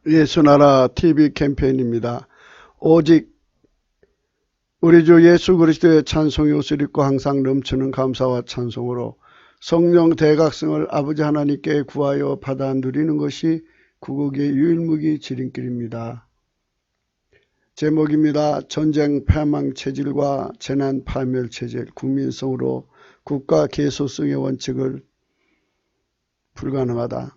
예수나라 TV 캠페인입니다. 오직 우리 주 예수 그리스도의 찬송이 옷을 입고 항상 넘치는 감사와 찬송으로 성령 대각성을 아버지 하나님께 구하여 받아 누리는 것이 구국의 유일무기 지름길입니다. 제목입니다. 전쟁 패망 체질과 재난 파멸 체질, 국민성으로 국가 계속성의 원칙을 불가능하다.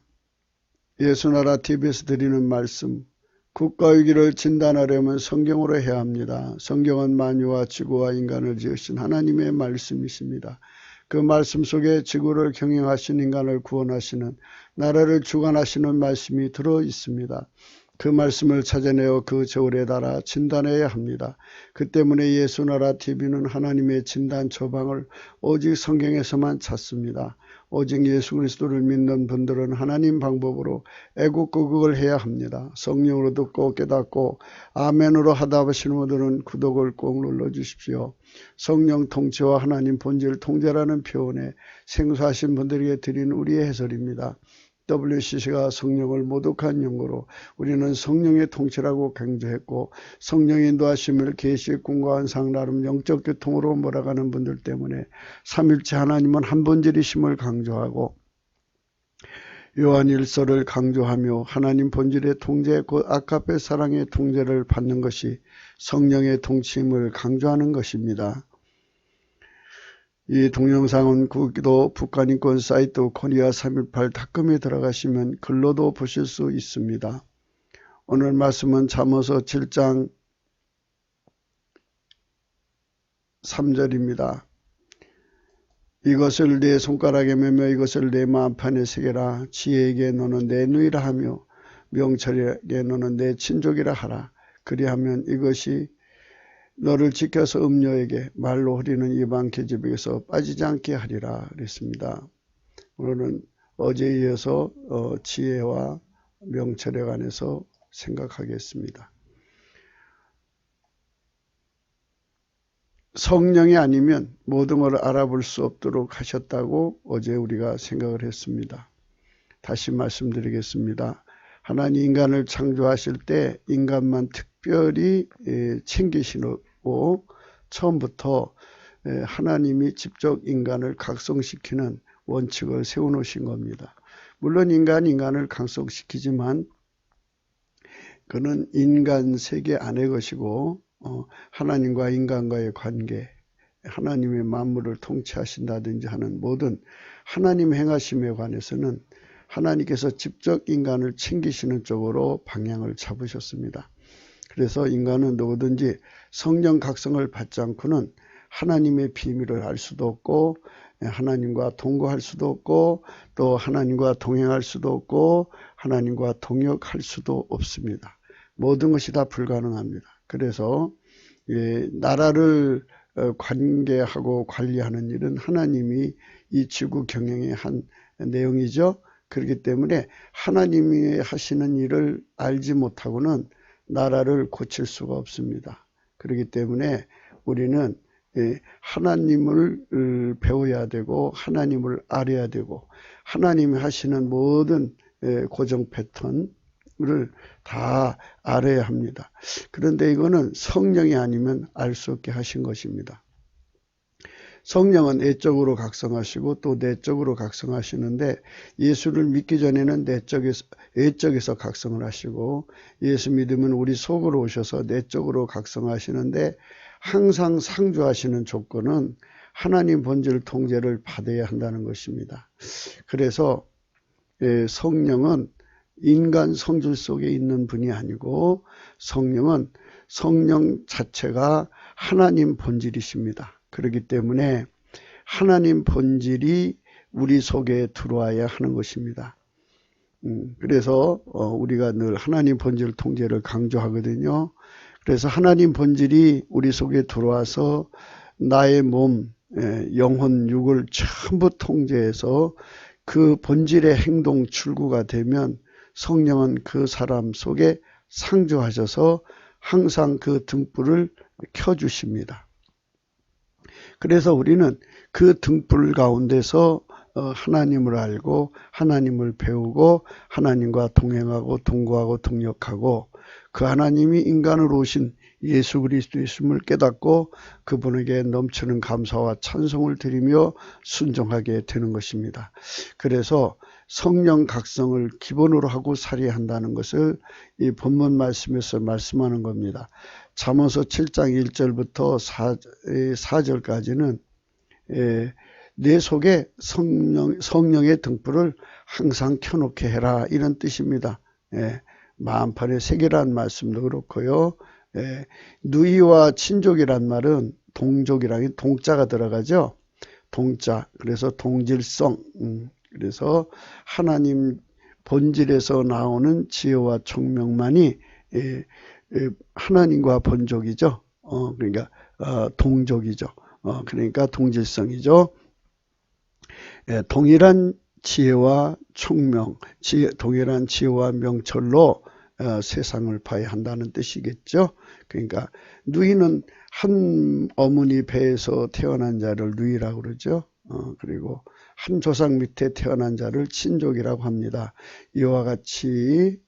예수나라 TV에서 드리는 말씀, 국가위기를 진단하려면 성경으로 해야 합니다. 성경은 만유와 지구와 인간을 지으신 하나님의 말씀이십니다. 그 말씀 속에 지구를 경영하신 인간을 구원하시는, 나라를 주관하시는 말씀이 들어 있습니다. 그 말씀을 찾아내어 그 저울에 달아 진단해야 합니다. 그 때문에 예수나라 TV는 하나님의 진단 처방을 오직 성경에서만 찾습니다. 오직 예수 그리스도를 믿는 분들은 하나님 방법으로 애국구국을 해야 합니다. 성령으로 듣고 깨닫고 아멘으로 하답하시는 분들은 구독을 꼭 눌러주십시오. 성령 통치와 하나님 본질 통제라는 표현에 생소하신 분들에게 드린 우리의 해설입니다. WCC가 성령을 모독한 용어로 우리는 성령의 통치라고 강조했고, 성령의 인도하심을 계시의 꿈과 환상 나름 영적 교통으로 몰아가는 분들 때문에 삼일체 하나님은 한 본질이심을 강조하고 요한일서를 강조하며 하나님 본질의 통제, 곧 아카페 사랑의 통제를 받는 것이 성령의 통치임을 강조하는 것입니다. 이 동영상은 구기도 북한인권 사이트 코리아318.com에 들어가시면 글로도 보실 수 있습니다. 오늘 말씀은 잠언서 7장 3절입니다. 이것을 내 손가락에 매며 이것을 내 마음판에 새겨라. 지혜에게 너는 내 누이라 하며 명철에게 너는 내 친족이라 하라. 그리하면 이것이 너를 지켜서 음녀에게 말로 흐리는 이방 계집에게서 빠지지 않게 하리라 그랬습니다. 오늘은 어제에 이어서 지혜와 명철에 관해서 생각하겠습니다. 성령이 아니면 모든 걸 알아볼 수 없도록 하셨다고 어제 우리가 생각을 했습니다. 다시 말씀드리겠습니다. 하나님 인간을 창조하실 때 인간만 특별히 챙기시고 처음부터 하나님이 직접 인간을 각성시키는 원칙을 세워놓으신 겁니다. 물론 인간을 각성시키지만 그는 인간 세계 안의 것이고 하나님과 인간과의 관계, 하나님의 만물을 통치하신다든지 하는 모든 하나님 행하심에 관해서는 하나님께서 직접 인간을 챙기시는 쪽으로 방향을 잡으셨습니다. 그래서 인간은 누구든지 성령 각성을 받지 않고는 하나님의 비밀을 알 수도 없고 하나님과 동거할 수도 없고 또 하나님과 동행할 수도 없고 하나님과 동역할 수도 없습니다. 모든 것이 다 불가능합니다. 그래서 나라를 관계하고 관리하는 일은 하나님이 이 지구 경영의 한 내용이죠. 그렇기 때문에 하나님이 하시는 일을 알지 못하고는 나라를 고칠 수가 없습니다. 그렇기 때문에 우리는 하나님을 배워야 되고 하나님을 알아야 되고 하나님이 하시는 모든 고정 패턴을 다 알아야 합니다. 그런데 이거는 성령이 아니면 알 수 없게 하신 것입니다. 성령은 외적으로 각성하시고 또 내적으로 각성하시는데 예수를 믿기 전에는 외적에서 각성을 하시고 예수 믿으면 우리 속으로 오셔서 내적으로 각성하시는데 항상 상주하시는 조건은 하나님 본질 통제를 받아야 한다는 것입니다. 그래서 성령은 인간 성질 속에 있는 분이 아니고 성령은 성령 자체가 하나님 본질이십니다. 그렇기 때문에 하나님 본질이 우리 속에 들어와야 하는 것입니다. 그래서 우리가 늘 하나님 본질 통제를 강조하거든요. 그래서 하나님 본질이 우리 속에 들어와서 나의 몸, 영혼, 육을 전부 통제해서 그 본질의 행동 출구가 되면 성령은 그 사람 속에 상주하셔서 항상 그 등불을 켜주십니다. 그래서 우리는 그 등불 가운데서 하나님을 알고 하나님을 배우고 하나님과 동행하고 동거하고 동역하고 그 하나님이 인간으로 오신 예수 그리스도이심을 깨닫고 그분에게 넘치는 감사와 찬송을 드리며 순종하게 되는 것입니다. 그래서 성령 각성을 기본으로 하고 살아야 한다는 것을 이 본문 말씀에서 말씀하는 겁니다. 잠언서 7장 1절부터 4절까지는 내 속에 성령의 등불을 항상 켜놓게 해라 이런 뜻입니다. 마음판에 새기라는 말씀도 그렇고요. 누이와 친족이란 말은 동족이랑 동자가 들어가죠. 동자, 그래서 동질성, 그래서 하나님 본질에서 나오는 지혜와 총명만이 하나님과 본족이죠. 그러니까 동족이죠. 그러니까 동질성이죠. 동일한 지혜와 총명, 동일한 지혜와 명철로 세상을 봐야 한다는 뜻이겠죠. 그러니까 누이는 한 어머니 배에서 태어난 자를 누이라고 그러죠. 그리고 한 조상 밑에 태어난 자를 친족이라고 합니다. 이와 같이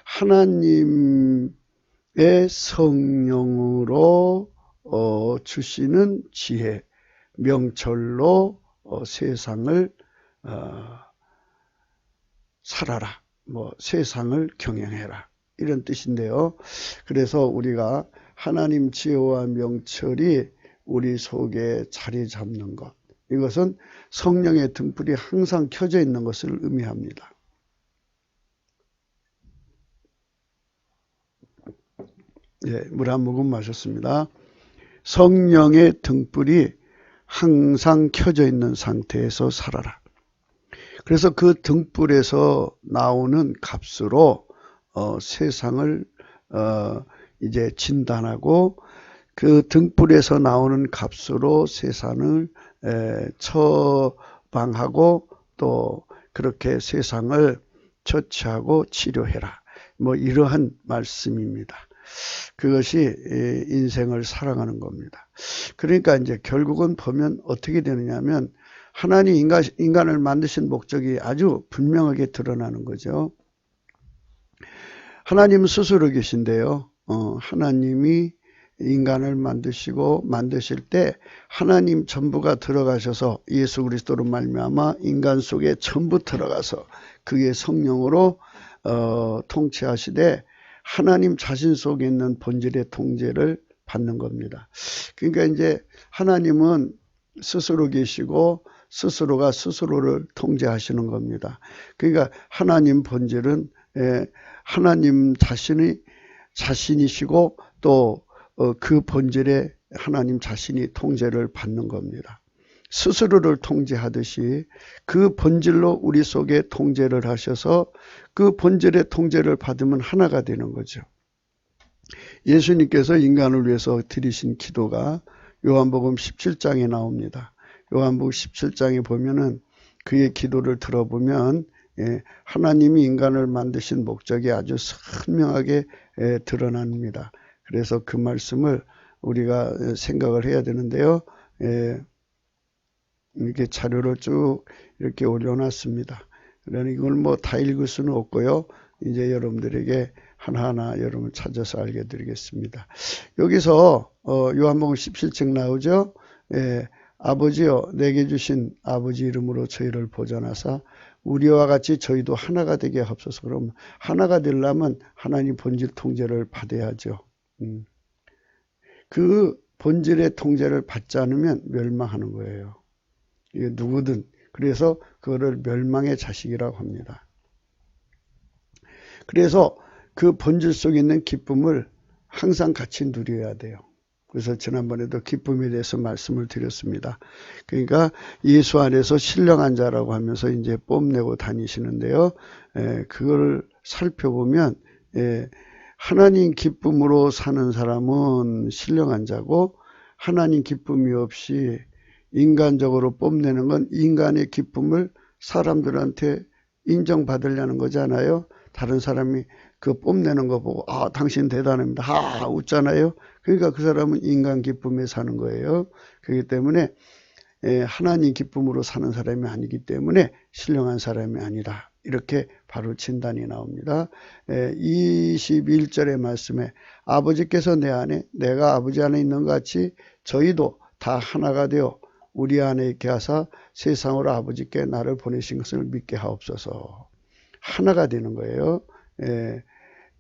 하나님의 성령으로 주시는 지혜, 명철로 세상을 살아라. 세상을 경영해라. 이런 뜻인데요. 그래서 우리가 하나님 지혜와 명철이 우리 속에 자리 잡는 것. 이것은 성령의 등불이 항상 켜져 있는 것을 의미합니다. 물 한 모금 마셨습니다. 성령의 등불이 항상 켜져 있는 상태에서 살아라. 그래서 그 등불에서 나오는 값으로 세상을 이제 진단하고 그 등불에서 나오는 값으로 세상을 처방하고 또 그렇게 세상을 처치하고 치료해라. 이러한 말씀입니다. 그것이 인생을 살아가는 겁니다. 그러니까 이제 결국은 보면 어떻게 되느냐면 하나님 인간을 만드신 목적이 아주 분명하게 드러나는 거죠. 하나님 스스로 계신데요. 하나님이 인간을 만드실 때 하나님 전부가 들어가셔서 예수 그리스도로 말미암아 인간 속에 전부 들어가서 그의 성령으로 통치하시되 하나님 자신 속에 있는 본질의 통제를 받는 겁니다. 그러니까 이제 하나님은 스스로 계시고 스스로가 스스로를 통제하시는 겁니다. 그러니까 하나님 본질은 하나님 자신이시고 또 그 본질에 하나님 자신이 통제를 받는 겁니다. 스스로를 통제하듯이 그 본질로 우리 속에 통제를 하셔서 그 본질의 통제를 받으면 하나가 되는 거죠. 예수님께서 인간을 위해서 드리신 기도가 요한복음 17장에 나옵니다. 요한복음 17장에 보면은 그의 기도를 들어보면 하나님이 인간을 만드신 목적이 아주 선명하게 드러납니다. 그래서 그 말씀을 우리가 생각을 해야 되는데요. 이렇게 자료를 쭉 이렇게 올려놨습니다. 그러니 이걸 다 읽을 수는 없고요. 이제 여러분들에게 하나하나 여러분 찾아서 알게 드리겠습니다. 여기서 요한복음 17장 나오죠. 아버지여 내게 주신 아버지 이름으로 저희를 보존하사 우리와 같이 저희도 하나가 되게 하옵소서. 그럼 하나가 되려면 하나님 본질 통제를 받아야죠. 그 본질의 통제를 받지 않으면 멸망하는 거예요. 이게 누구든. 그래서 그거를 멸망의 자식이라고 합니다. 그래서 그 본질 속에 있는 기쁨을 항상 같이 누려야 돼요. 그래서 지난번에도 기쁨에 대해서 말씀을 드렸습니다. 그러니까 예수 안에서 신령한 자라고 하면서 이제 뽐내고 다니시는데요. 그걸 살펴보면 하나님 기쁨으로 사는 사람은 신령한 자고 하나님 기쁨이 없이 인간적으로 뽐내는 건 인간의 기쁨을 사람들한테 인정받으려는 거잖아요. 다른 사람이 그 뽐내는 거 보고 당신 대단합니다. 웃잖아요. 그러니까 그 사람은 인간 기쁨에 사는 거예요. 그렇기 때문에 하나님 기쁨으로 사는 사람이 아니기 때문에 신령한 사람이 아니라 이렇게 바로 진단이 나옵니다. 21절의 말씀에 아버지께서 내 안에 내가 아버지 안에 있는 것 같이 저희도 다 하나가 되어 우리 안에 있게 하사 세상으로 아버지께 나를 보내신 것을 믿게 하옵소서. 하나가 되는 거예요.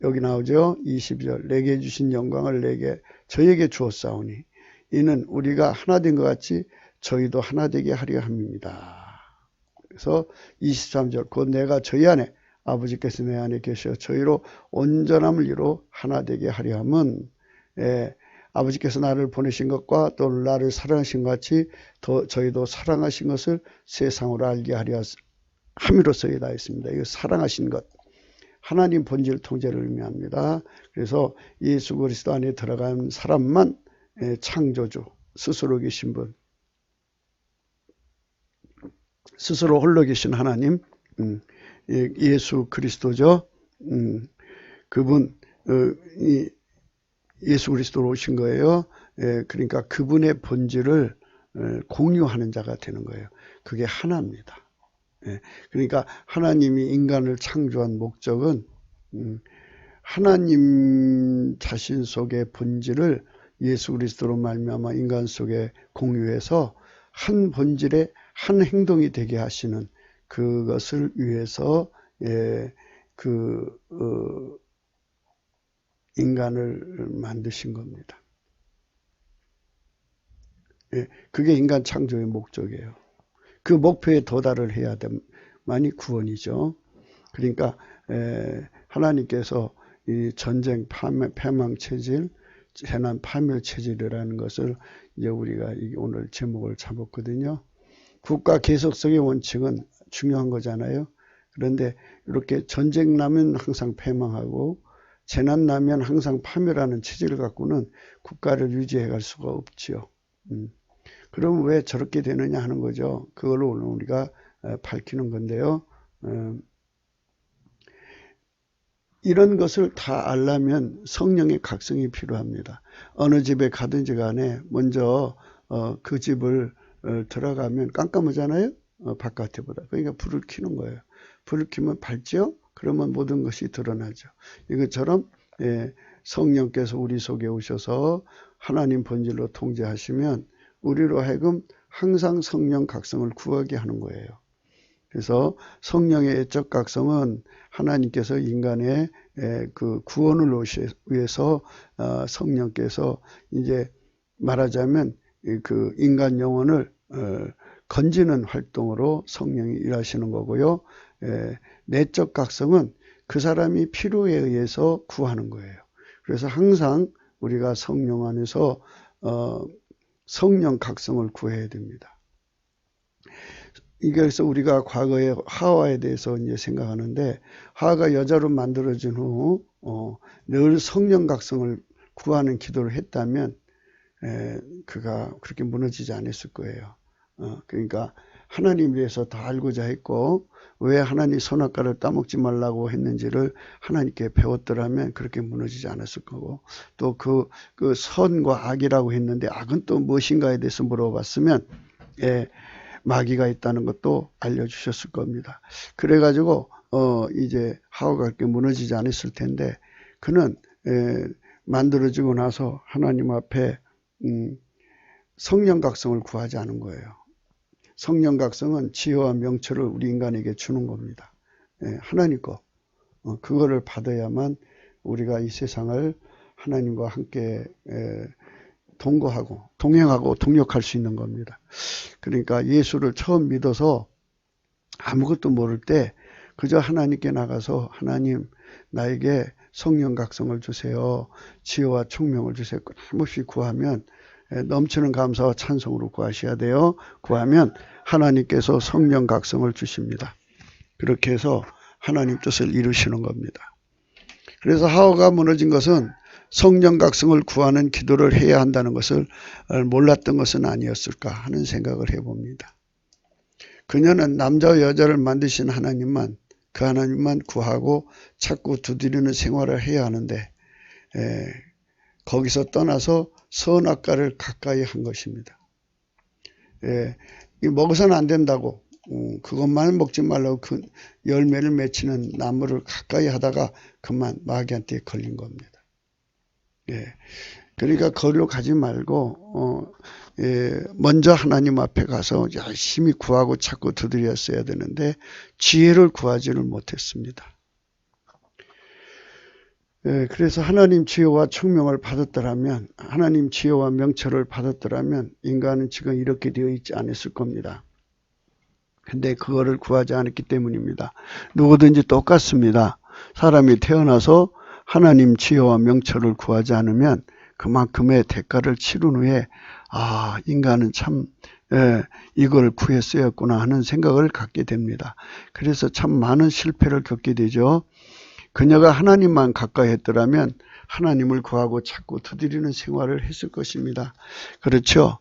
여기 나오죠. 22절 내게 주신 영광을 저에게 주었사오니 이는 우리가 하나 된 것 같이 저희도 하나 되게 하려 함입니다. 그래서 23절 곧 내가 저희 안에 아버지께서 내 안에 계셔 저희로 온전함을 이루어 하나 되게 하려 함은 아버지께서 나를 보내신 것과 또 나를 사랑하신 것 같이 저희도 사랑하신 것을 세상으로 알게 하려 함이로써이다 했습니다. 이거 사랑하신 것 하나님 본질 통제를 의미합니다. 그래서 예수 그리스도 안에 들어간 사람만 창조주 스스로 계신 분 스스로 홀로 계신 하나님 예수 그리스도죠. 그분 예수 그리스도로 오신 거예요. 그러니까 그분의 본질을 공유하는 자가 되는 거예요. 그게 하나입니다. 그러니까 하나님이 인간을 창조한 목적은 하나님 자신 속의 본질을 예수 그리스도로 말미암아 인간 속에 공유해서 한 본질의 한 행동이 되게 하시는 그것을 위해서 인간을 만드신 겁니다. 그게 인간 창조의 목적이에요. 그 목표에 도달을 해야 되만이 구원이죠. 그러니까 하나님께서 이 전쟁, 패망 체질, 재난 파멸 체질이라는 것을 이제 우리가 오늘 제목을 잡았거든요. 국가 계속성의 원칙은 중요한 거잖아요. 그런데 이렇게 전쟁 나면 항상 패망하고 재난 나면 항상 파멸하는 체질을 갖고는 국가를 유지해 갈 수가 없지요. 그럼 왜 저렇게 되느냐 하는 거죠. 그걸 오늘 우리가 밝히는 건데요. 이런 것을 다 알려면 성령의 각성이 필요합니다. 어느 집에 가든지 간에 먼저 그 집을 들어가면 깜깜하잖아요. 바깥에보다. 그러니까 불을 켜는 거예요. 불을 켜면 밝죠? 그러면 모든 것이 드러나죠. 이것처럼 성령께서 우리 속에 오셔서 하나님 본질로 통제하시면 우리로 하여금 항상 성령 각성을 구하게 하는 거예요. 그래서 성령의 애적 각성은 하나님께서 인간의 그 구원을 위해서 성령께서 이제 말하자면 그 인간 영혼을 건지는 활동으로 성령이 일하시는 거고요. 내적 각성은 그 사람이 필요에 의해서 구하는 거예요. 그래서 항상 우리가 성령 안에서 성령 각성을 구해야 됩니다. 그래서 우리가 과거에 하와에 대해서 이제 생각하는데 하와가 여자로 만들어진 후 늘 성령 각성을 구하는 기도를 했다면 그가 그렇게 무너지지 않았을 거예요. 그러니까 하나님 위해서 다 알고자 했고 왜 하나님 선악과를 따먹지 말라고 했는지를 하나님께 배웠더라면 그렇게 무너지지 않았을 거고 또 그 선과 악이라고 했는데 악은 또 무엇인가에 대해서 물어봤으면 마귀가 있다는 것도 알려주셨을 겁니다. 그래가지고 이제 하와가 그렇게 무너지지 않았을 텐데 그는 만들어지고 나서 하나님 앞에 성령 각성을 구하지 않은 거예요. 성령 각성은 지혜와 명철을 우리 인간에게 주는 겁니다. 하나님 거 그거를 받아야만 우리가 이 세상을 하나님과 함께 동행하고 동역할 수 있는 겁니다. 그러니까 예수를 처음 믿어서 아무것도 모를 때 그저 하나님께 나가서 하나님 나에게 성령 각성을 주세요. 지혜와 총명을 주세요. 끊임없이 구하면 넘치는 감사와 찬송으로 구하셔야 돼요. 구하면 하나님께서 성령 각성을 주십니다. 그렇게 해서 하나님 뜻을 이루시는 겁니다. 그래서 하와가 무너진 것은 성령 각성을 구하는 기도를 해야 한다는 것을 몰랐던 것은 아니었을까 하는 생각을 해봅니다. 그녀는 남자와 여자를 만드신 하나님만 그 하나님만 구하고 찾고 두드리는 생활을 해야 하는데 거기서 떠나서 선악과를 가까이 한 것입니다. 이 먹어서는 안 된다고 그것만 먹지 말라고 그 열매를 맺히는 나무를 가까이 하다가 그만 마귀한테 걸린 겁니다. 그러니까 거리로 가지 말고 먼저 하나님 앞에 가서 열심히 구하고 찾고 두드렸어야 되는데 지혜를 구하지를 못했습니다. 그래서 하나님 지혜와 총명을 받았더라면, 하나님 지혜와 명철을 받았더라면 인간은 지금 이렇게 되어 있지 않았을 겁니다. 근데 그거를 구하지 않았기 때문입니다. 누구든지 똑같습니다. 사람이 태어나서 하나님 지혜와 명철을 구하지 않으면 그만큼의 대가를 치른 후에 인간은 참 이걸 구했어야겠구나 하는 생각을 갖게 됩니다. 그래서 참 많은 실패를 겪게 되죠. 그녀가 하나님만 가까이 했더라면 하나님을 구하고 찾고 두드리는 생활을 했을 것입니다. 그렇죠?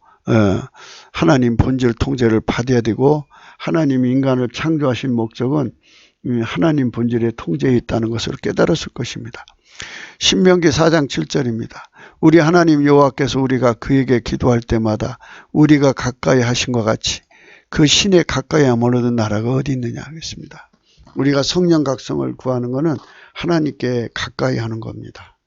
하나님 본질 통제를 받아야 되고 하나님이 인간을 창조하신 목적은 하나님 본질의 통제에 있다는 것을 깨달았을 것입니다. 신명기 4장 7절입니다. 우리 하나님 여호와께서 우리가 그에게 기도할 때마다 우리가 가까이 하신 것 같이 그 신에 가까이 하면 얻은 나라가 어디 있느냐 하겠습니다. 우리가 성령 각성을 구하는 것은 하나님께 가까이 하는 겁니다.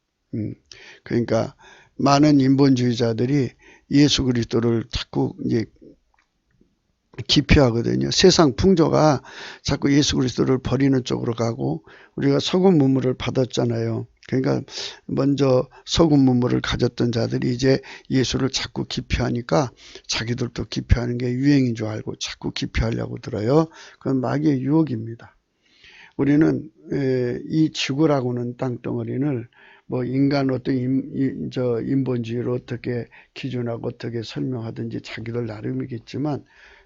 그러니까 많은 인본주의자들이 예수 그리스도를 자꾸 이제 기피하거든요. 세상 풍조가 자꾸 예수 그리스도를 버리는 쪽으로 가고 우리가 서구 문물을 받았잖아요. 그러니까 먼저 서구 문물을 가졌던 자들이 이제 예수를 자꾸 기피하니까 자기들도 기피하는 게 유행인 줄 알고 자꾸 기피하려고 들어요. 그건 마귀의 유혹입니다. 우리는 이 지구라고는 땅덩어리를 뭐 인간 어떤 인본주의로 어떻게 기준하고 어떻게 설명하든지 자기들 나름이겠지만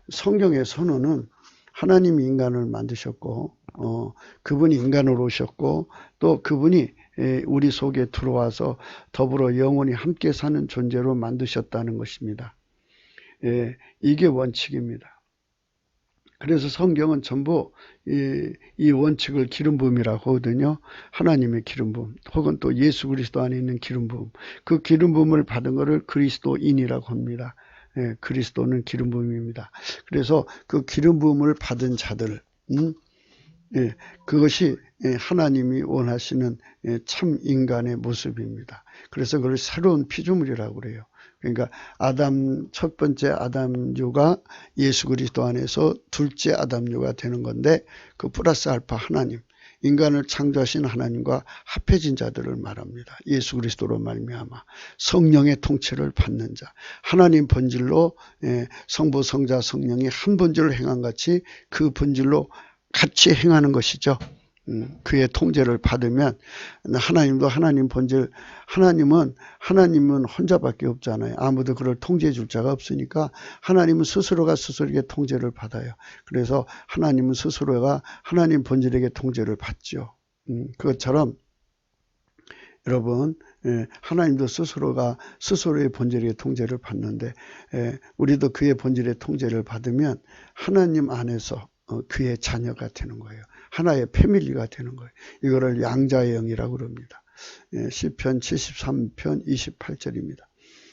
성경의 선언은 하나님이 인간을 만드셨고 그분이 인간으로 오셨고 또 그분이 우리 속에 들어와서 더불어 영원히 함께 사는 존재로 만드셨다는 것입니다. 이게 원칙입니다. 그래서 성경은 전부 이 원칙을 기름 부음이라고 하거든요. 하나님의 기름 부음 혹은 또 예수 그리스도 안에 있는 기름 부음. 그 기름 부음을 받은 것을 그리스도인이라고 합니다. 그리스도는 기름 부음입니다. 그래서 그 기름 부음을 받은 자들 그것이 하나님이 원하시는 참 인간의 모습입니다. 그래서 그걸 새로운 피조물이라고 그래요. 그러니까 첫 번째 아담류가 예수 그리스도 안에서 둘째 아담류가 되는 건데 그 플러스 알파 하나님, 인간을 창조하신 하나님과 합해진 자들을 말합니다. 예수 그리스도로 말미암아 성령의 통치를 받는 자, 하나님 본질로 성부, 성자, 성령이 한 본질을 행한 같이 그 본질로 같이 행하는 것이죠. 그의 통제를 받으면 하나님도 하나님 본질, 하나님은 혼자밖에 없잖아요. 아무도 그를 통제해 줄 자가 없으니까 하나님은 스스로가 스스로에게 통제를 받아요. 그래서 하나님은 스스로가 하나님 본질에게 통제를 받죠. 그것처럼 여러분 하나님도 스스로가 스스로의 본질에게 통제를 받는데 우리도 그의 본질의 통제를 받으면 하나님 안에서 그의 자녀가 되는 거예요. 하나의 패밀리가 되는 거예요. 이거를 양자의 영이라고 그럽니다. 시편 73편 28절입니다.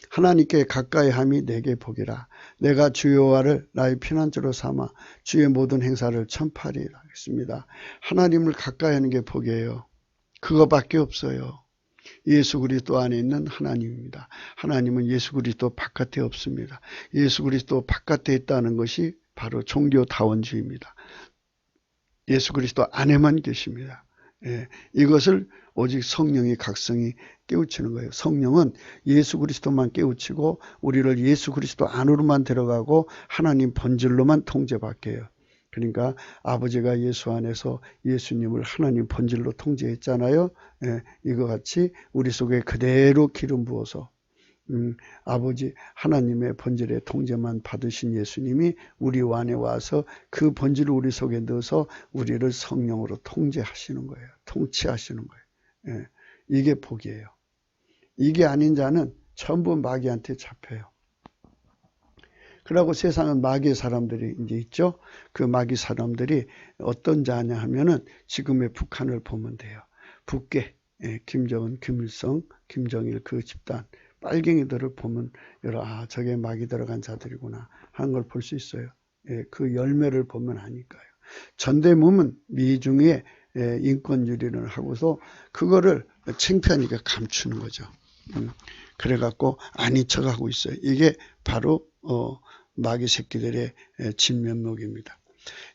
하나님께 가까이 함이 내게 복이라. 내가 주 여호와를 나의 피난처로 삼아 주의 모든 행사를 전파하리라 하겠습니다. 하나님을 가까이 하는 게 복이에요. 그거밖에 없어요. 예수 그리스도 안에 있는 하나님입니다. 하나님은 예수 그리스도 바깥에 없습니다. 예수 그리스도 바깥에 있다는 것이 바로 종교다원주의입니다. 예수 그리스도 안에만 계십니다. 이것을 오직 성령의 각성이 깨우치는 거예요. 성령은 예수 그리스도만 깨우치고 우리를 예수 그리스도 안으로만 들어가고 하나님 본질로만 통제받게 해요. 그러니까 아버지가 예수 안에서 예수님을 하나님 본질로 통제했잖아요. 이거 같이 우리 속에 그대로 기름 부어서 아버지 하나님의 본질의 통제만 받으신 예수님이 우리 안에 와서 그 본질을 우리 속에 넣어서 우리를 성령으로 통제하시는 거예요. 통치하시는 거예요. 이게 복이에요. 이게 아닌 자는 전부 마귀한테 잡혀요. 그러고 세상은 마귀의 사람들이 이제 있죠. 그 마귀 사람들이 어떤 자냐 하면은 지금의 북한을 보면 돼요. 북계 김정은, 김일성, 김정일 그 집단 빨갱이들을 보면 저게 마귀 들어간 자들이구나 하는 걸 볼 수 있어요. 예, 그 열매를 보면 아니까요. 전대무문 미중에 인권 유린을 하고서 그거를 창피하니까 감추는 거죠. 그래갖고 아닌 척하고 있어요. 이게 바로 마귀 새끼들의 진면목입니다.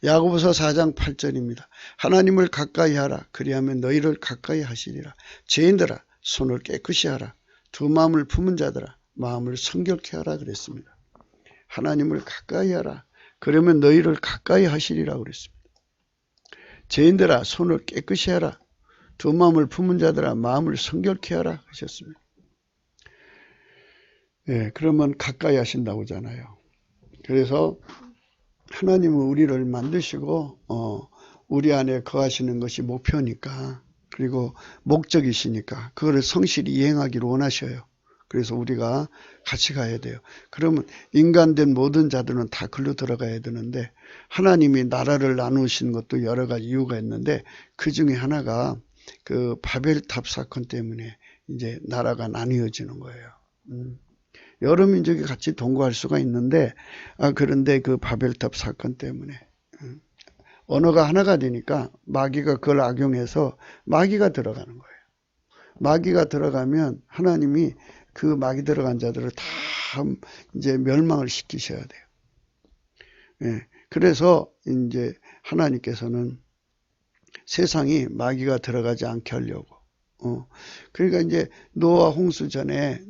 야고보서 4장 8절입니다. 하나님을 가까이 하라. 그리하면 너희를 가까이 하시리라. 죄인들아 손을 깨끗이 하라. 두 마음을 품은 자들아 마음을 성결케 하라 그랬습니다. 하나님을 가까이 하라. 그러면 너희를 가까이 하시리라 그랬습니다. 죄인들아 손을 깨끗이 하라. 두 마음을 품은 자들아 마음을 성결케 하라 하셨습니다. 예, 그러면 가까이 하신다고 하잖아요. 그래서 하나님은 우리를 만드시고 우리 안에 거하시는 것이 목표니까, 그리고 목적이시니까 그거를 성실히 이행하기를 원하셔요. 그래서 우리가 같이 가야 돼요. 그러면 인간된 모든 자들은 다 글로 들어가야 되는데, 하나님이 나라를 나누신 것도 여러 가지 이유가 있는데 그 중에 하나가 그 바벨탑 사건 때문에 이제 나라가 나뉘어지는 거예요. 여러 민족이 같이 동거할 수가 있는데 그런데 그 바벨탑 사건 때문에 언어가 하나가 되니까 마귀가 그걸 악용해서 마귀가 들어가는 거예요. 마귀가 들어가면 하나님이 그 마귀 들어간 자들을 다 이제 멸망을 시키셔야 돼요. 예, 그래서 이제 하나님께서는 세상이 마귀가 들어가지 않게 하려고 그러니까 이제 노아 홍수 전에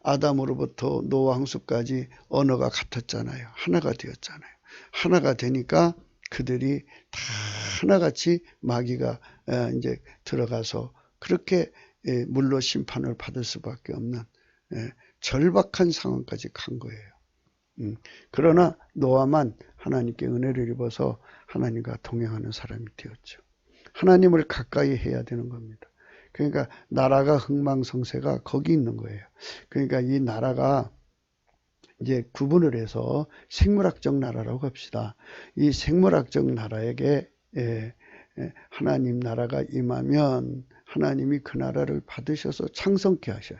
아담으로부터 노아 홍수까지 언어가 같았잖아요. 하나가 되었잖아요. 하나가 되니까 그들이 다 하나같이 마귀가 이제 들어가서 그렇게 물로 심판을 받을 수밖에 없는 절박한 상황까지 간 거예요. 그러나 노아만 하나님께 은혜를 입어서 하나님과 동행하는 사람이 되었죠. 하나님을 가까이 해야 되는 겁니다. 그러니까 나라가 흥망성쇠가 거기 있는 거예요. 그러니까 이 나라가 이제 구분을 해서 생물학적 나라라고 합시다. 이 생물학적 나라에게 하나님 나라가 임하면 하나님이 그 나라를 받으셔서 창성케 하셔요.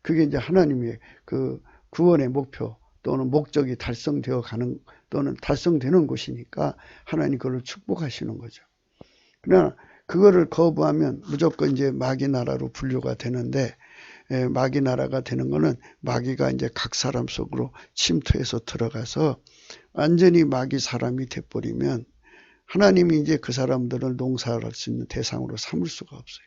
그게 이제 하나님의 그 구원의 목표 또는 목적이 달성되어 가는 또는 달성되는 곳이니까 하나님 그걸 축복하시는 거죠. 그러나 그거를 거부하면 무조건 이제 마귀 나라로 분류가 되는데, 마귀 나라가 되는 거는 마귀가 이제 각 사람 속으로 침투해서 들어가서 완전히 마귀 사람이 돼버리면 하나님이 이제 그 사람들을 농사할 수 있는 대상으로 삼을 수가 없어요.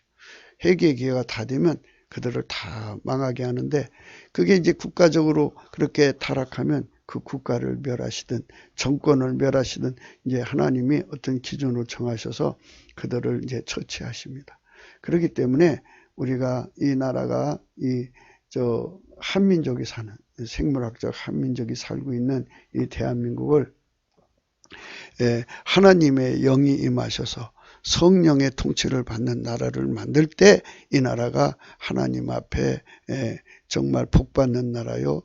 회개의 기회가 다 되면 그들을 다 망하게 하는데, 그게 이제 국가적으로 그렇게 타락하면 그 국가를 멸하시든 정권을 멸하시든 이제 하나님이 어떤 기준으로 정하셔서 그들을 이제 처치하십니다. 그렇기 때문에 우리가 이 나라가 한민족이 사는 생물학적 한민족이 살고 있는 이 대한민국을 하나님의 영이 임하셔서 성령의 통치를 받는 나라를 만들 때 이 나라가 하나님 앞에 정말 복받는 나라요,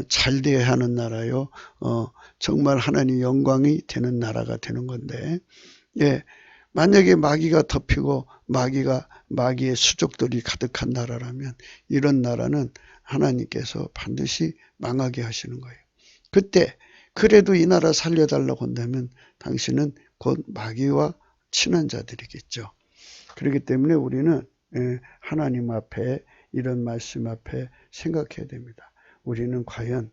잘 돼야 하는 나라요, 정말 하나님 영광이 되는 나라가 되는 건데, 만약에 마귀가 덮이고 마귀의 수족들이 가득한 나라라면 이런 나라는 하나님께서 반드시 망하게 하시는 거예요. 그때 그래도 이 나라 살려달라고 한다면 당신은 곧 마귀와 친한 자들이겠죠. 그렇기 때문에 우리는 하나님 앞에 이런 말씀 앞에 생각해야 됩니다. 우리는 과연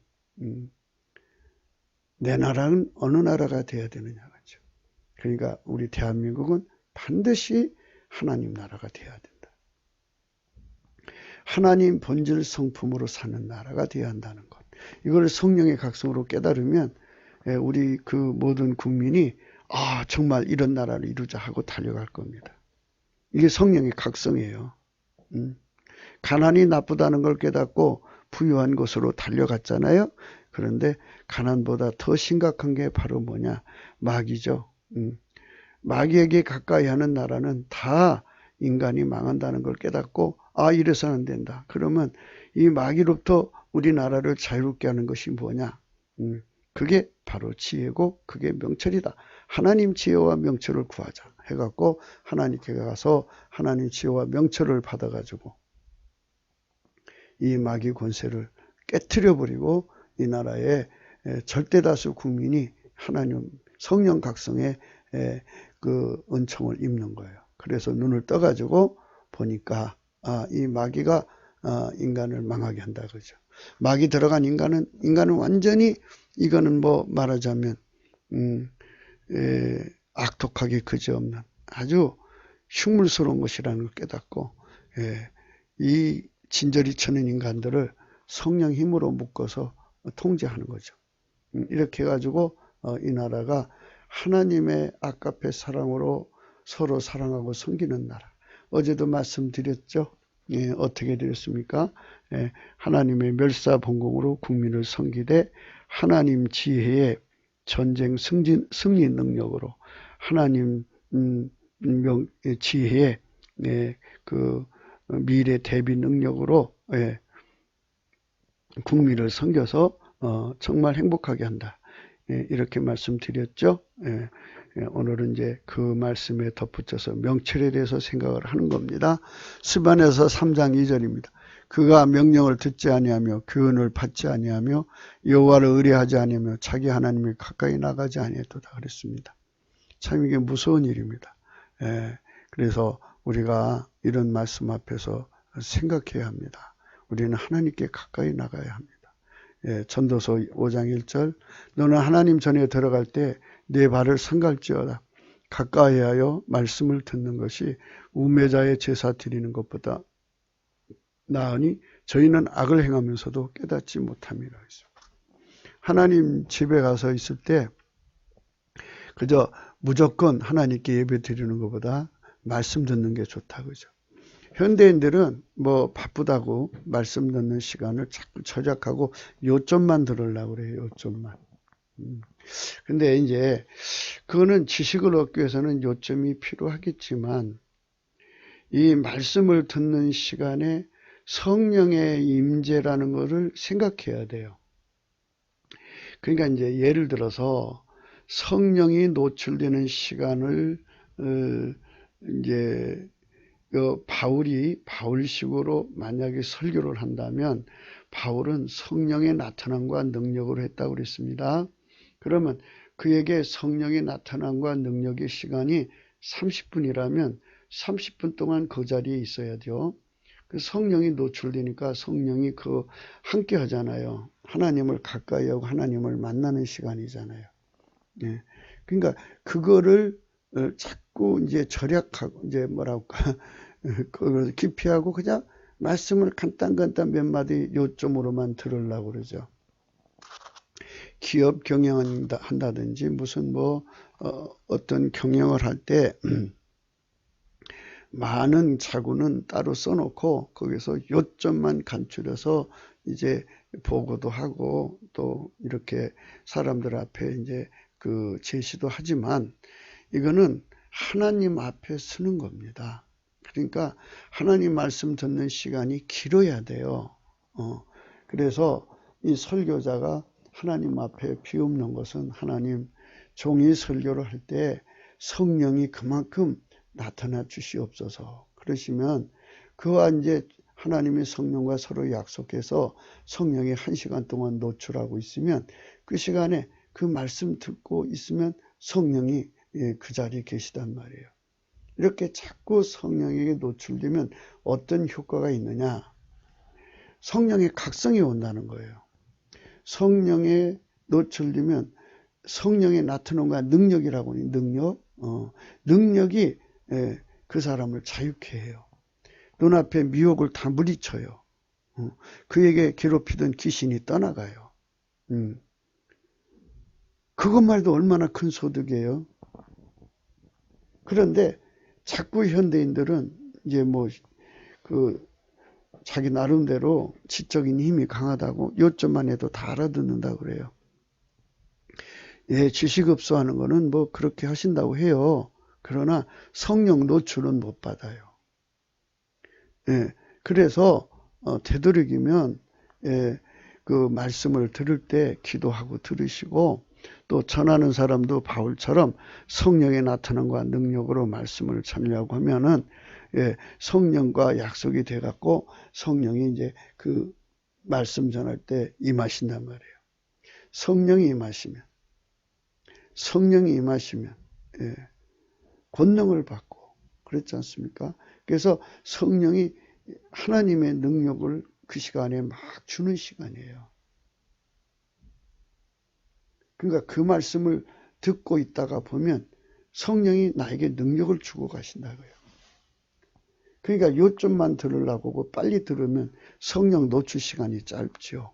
내 나라는 어느 나라가 돼야 되느냐죠. 그러니까 우리 대한민국은 반드시 하나님 나라가 돼야 된다. 하나님 본질 성품으로 사는 나라가 돼야 한다는 것. 이걸 성령의 각성으로 깨달으면 우리 그 모든 국민이 정말 이런 나라를 이루자 하고 달려갈 겁니다. 이게 성령의 각성이에요. 가난이 나쁘다는 걸 깨닫고 부유한 곳으로 달려갔잖아요. 그런데 가난보다 더 심각한 게 바로 뭐냐? 마귀죠. 마귀에게 가까이 하는 나라는 다 인간이 망한다는 걸 깨닫고 이래서는 안 된다. 그러면 이 마귀로부터 우리나라를 자유롭게 하는 것이 뭐냐? 그게 바로 지혜고 그게 명철이다. 하나님 지혜와 명철을 구하자 해갖고 하나님께 가서 하나님 지혜와 명철을 받아가지고 이 마귀 권세를 깨트려 버리고 이 나라의 절대 다수 국민이 하나님 성령 각성의 그 은총을 입는 거예요. 그래서 눈을 떠가지고 보니까 이 마귀가 인간을 망하게 한다 그죠. 마귀 들어간 인간은 완전히 이거는 뭐 말하자면 악독하기 그지없는 아주 흉물스러운 것이라는 걸 깨닫고 이 진저리 쳐는 인간들을 성령 힘으로 묶어서 통제하는 거죠. 이렇게 해가지고 이 나라가 하나님의 아까페 사랑으로 서로 사랑하고 섬기는 나라. 어제도 말씀드렸죠. 어떻게 드렸습니까? 하나님의 멸사봉공으로 국민을 섬기되 하나님 지혜의 전쟁 승리 능력으로 하나님 지혜의 그 미래 대비 능력으로 국민을 섬겨서 정말 행복하게 한다. 이렇게 말씀드렸죠. 오늘은 이제 그 말씀에 덧붙여서 명철에 대해서 생각을 하는 겁니다. 스바냐서 3장 2절입니다. 그가 명령을 듣지 아니하며 교훈을 받지 아니하며 여호와를 의뢰하지 아니하며 자기 하나님이 가까이 나가지 아니했도다 그랬습니다. 참 이게 무서운 일입니다. 그래서 우리가 이런 말씀 앞에서 생각해야 합니다. 우리는 하나님께 가까이 나가야 합니다. 전도서 5장 1절 너는 하나님 전에 들어갈 때 내 발을 삼갈지어다. 가까이 하여 말씀을 듣는 것이 우매자의 제사 드리는 것보다 나으니 저희는 악을 행하면서도 깨닫지 못함이라 했습니다. 하나님 집에 가서 있을 때 그저 무조건 하나님께 예배 드리는 것보다 말씀 듣는 게 좋다 그죠. 현대인들은 뭐 바쁘다고 말씀 듣는 시간을 자꾸 절약하고 요점만 들으려고 그래요. 요점만. 근데 이제 그거는 지식을 얻기 위해서는 요점이 필요하겠지만 이 말씀을 듣는 시간에 성령의 임재라는 것을 생각해야 돼요. 그러니까 이제 예를 들어서 성령이 노출되는 시간을 이제 바울이 바울식으로 만약에 설교를 한다면 바울은 성령의 나타남과 능력으로 했다고 그랬습니다. 그러면 그에게 성령의 나타남과 능력의 시간이 30분이라면 30분 동안 그 자리에 있어야 돼요. 그 성령이 노출되니까 성령이 함께 하잖아요. 하나님을 가까이 하고 하나님을 만나는 시간이잖아요. 그러니까 그거를 자꾸 이제 절약하고 이제 뭐랄까 그걸 기피하고 그냥 말씀을 간단간단 몇 마디 요점으로만 들으려고 그러죠. 기업 경영한다든지 무슨 어떤 경영을 할 때 많은 자구는 따로 써놓고 거기서 요점만 간추려서 이제 보고도 하고 또 이렇게 사람들 앞에 이제 그 제시도 하지만 이거는 하나님 앞에 쓰는 겁니다. 그러니까 하나님 말씀 듣는 시간이 길어야 돼요. 그래서 이 설교자가 하나님 앞에 비웃는 것은 하나님 종이 설교를 할 때 성령이 그만큼 나타나 주시옵소서. 그러시면 그와 이제 하나님의 성령과 서로 약속해서 성령이 1시간 동안 노출하고 있으면 그 시간에 그 말씀 듣고 있으면 성령이 그 자리에 계시단 말이에요. 이렇게 자꾸 성령에게 노출되면 어떤 효과가 있느냐? 성령의 각성이 온다는 거예요. 성령에 노출되면 성령의 나타남과 능력이라고 하니 능력이 그 사람을 자유케 해요. 눈앞에 미혹을 다 물리쳐요. 그에게 괴롭히던 귀신이 떠나가요. 그것만 해도 얼마나 큰 소득이에요. 그런데 자꾸 현대인들은 이제 자기 나름대로 지적인 힘이 강하다고 요점만 해도 다 알아듣는다고 그래요. 지식 흡수하는 거는 그렇게 하신다고 해요. 그러나 성령 노출은 못 받아요. 그래서 되도록이면 그 말씀을 들을 때 기도하고 들으시고 또 전하는 사람도 바울처럼 성령의 나타남과 능력으로 말씀을 참여하고 하면은 성령과 약속이 돼갖고 성령이 이제 그 말씀 전할 때 임하신단 말이에요. 성령이 임하시면 권능을 받고 그렇지 않습니까? 그래서 성령이 하나님의 능력을 그 시간에 막 주는 시간이에요. 그러니까 그 말씀을 듣고 있다가 보면 성령이 나에게 능력을 주고 가신다고요. 그러니까 요점만 들으려고 빨리 들으면 성령 노출 시간이 짧죠.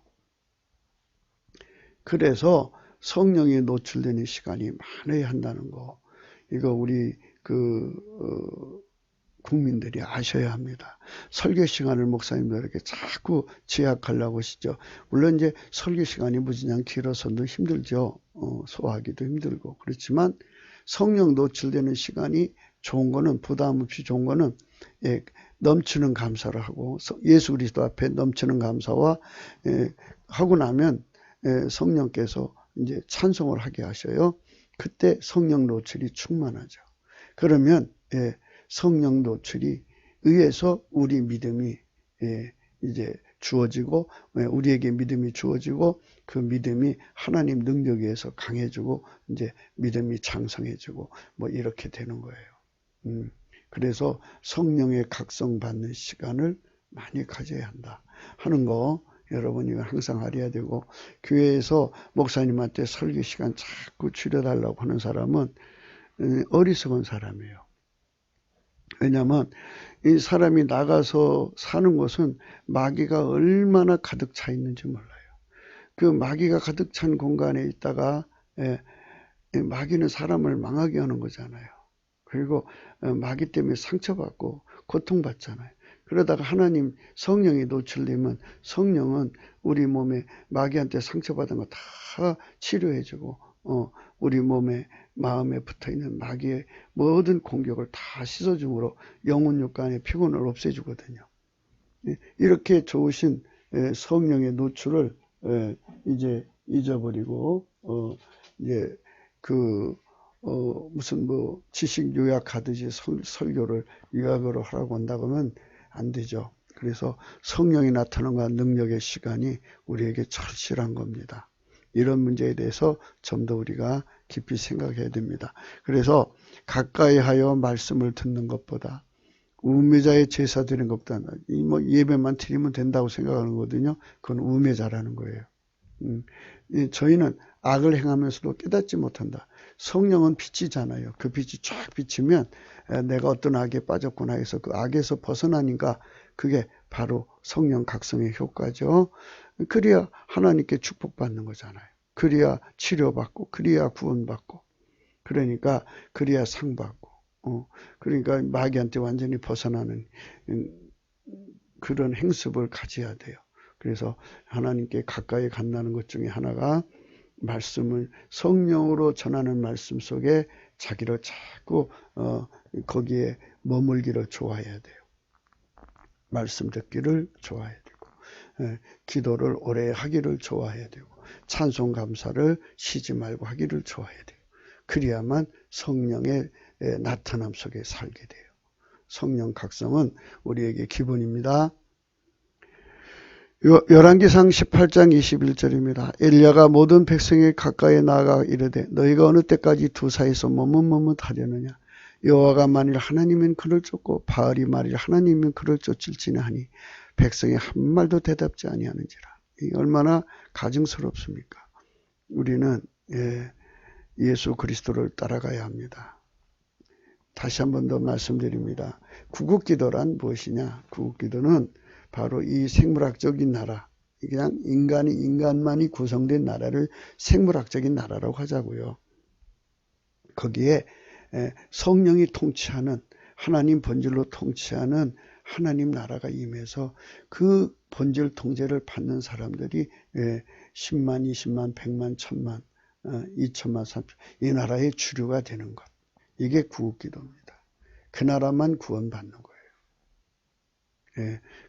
그래서 성령이 노출되는 시간이 많아야 한다는 거. 이거 우리 국민들이 아셔야 합니다. 설교 시간을 목사님들에게 자꾸 제약하려고 하시죠. 물론 이제 설교 시간이 무진장 길어서도 힘들죠. 소화하기도 힘들고. 그렇지만 성령 노출되는 시간이 좋은 거는 부담 없이 좋은 거는 넘치는 감사를 하고 예수 그리스도 앞에 넘치는 감사와 하고 나면 성령께서 이제 찬송을 하게 하셔요. 그때 성령 노출이 충만하죠. 그러면 성령 노출이 의해서 우리 믿음이 이제 주어지고 우리에게 믿음이 주어지고 그 믿음이 하나님 능력에 의해서 강해지고 이제 믿음이 장성해지고 뭐 이렇게 되는 거예요. 그래서 성령의 각성받는 시간을 많이 가져야 한다 하는 거 여러분이 항상 알아야 되고 교회에서 목사님한테 설교 시간 자꾸 줄여달라고 하는 사람은 어리석은 사람이에요. 왜냐하면 이 사람이 나가서 사는 곳은 마귀가 얼마나 가득 차 있는지 몰라요. 그 마귀가 가득 찬 공간에 있다가 마귀는 사람을 망하게 하는 거잖아요. 그리고 마귀 때문에 상처받고 고통받잖아요. 그러다가 하나님 성령이 노출되면 성령은 우리 몸에 마귀한테 상처받은 거 다 치료해주고 우리 몸에 마음에 붙어있는 마귀의 모든 공격을 다 씻어줌으로 영혼 육간의 피곤을 없애주거든요. 이렇게 좋으신 성령의 노출을 이제 잊어버리고 이제 무슨 뭐 지식 요약하듯이 설교를 요약으로 하라고 한다고 하면 안 되죠. 그래서 성령이 나타남과 능력의 시간이 우리에게 절실한 겁니다. 이런 문제에 대해서 좀 더 우리가 깊이 생각해야 됩니다. 그래서 가까이 하여 말씀을 듣는 것보다 우매자의 제사 드리는 것보다 뭐 예배만 드리면 된다고 생각하는 거거든요. 그건 우매자라는 거예요. 저희는 악을 행하면서도 깨닫지 못한다. 성령은 빛이잖아요. 그 빛이 쫙 비치면 내가 어떤 악에 빠졌구나 해서 그 악에서 벗어나니까 그게 바로 성령 각성의 효과죠. 그래야 하나님께 축복받는 거잖아요. 그래야 치료받고 그래야 구원받고 그러니까 그래야 상받고 그러니까 마귀한테 완전히 벗어나는 그런 행습을 가져야 돼요. 그래서 하나님께 가까이 간다는 것 중에 하나가 말씀을 성령으로 전하는 말씀 속에 자기를 자꾸 거기에 머물기를 좋아해야 돼요. 말씀 듣기를 좋아해야 되고 기도를 오래 하기를 좋아해야 되고 찬송 감사를 쉬지 말고 하기를 좋아해야 돼요. 그래야만 성령의 나타남 속에 살게 돼요. 성령 각성은 우리에게 기본입니다. 열왕기상 18장 21절입니다. 엘리야가 모든 백성에 가까이 나아가 이르되 너희가 어느 때까지 두 사이에서 머뭇머뭇하려느냐. 여호와가 만일 하나님이면 그를 쫓고 바알이 만일 하나님이면 그를 쫓을지니 하니 백성이 한 말도 대답지 아니하는지라. 이게 얼마나 가증스럽습니까? 우리는 예수 그리스도를 따라가야 합니다. 다시 한 번 더 말씀드립니다. 구국기도란 무엇이냐? 구국기도는 바로 이 생물학적인 나라, 그냥 인간만이 구성된 나라를 생물학적인 나라라고 하자고요. 거기에 성령이 통치하는 하나님 본질로 통치하는 하나님 나라가 임해서 그 본질 통제를 받는 사람들이 10만, 20만, 100만, 1000만, 2천만, 3천 이 나라의 주류가 되는 것. 이게 구국기도입니다. 그 나라만 구원받는 거예요.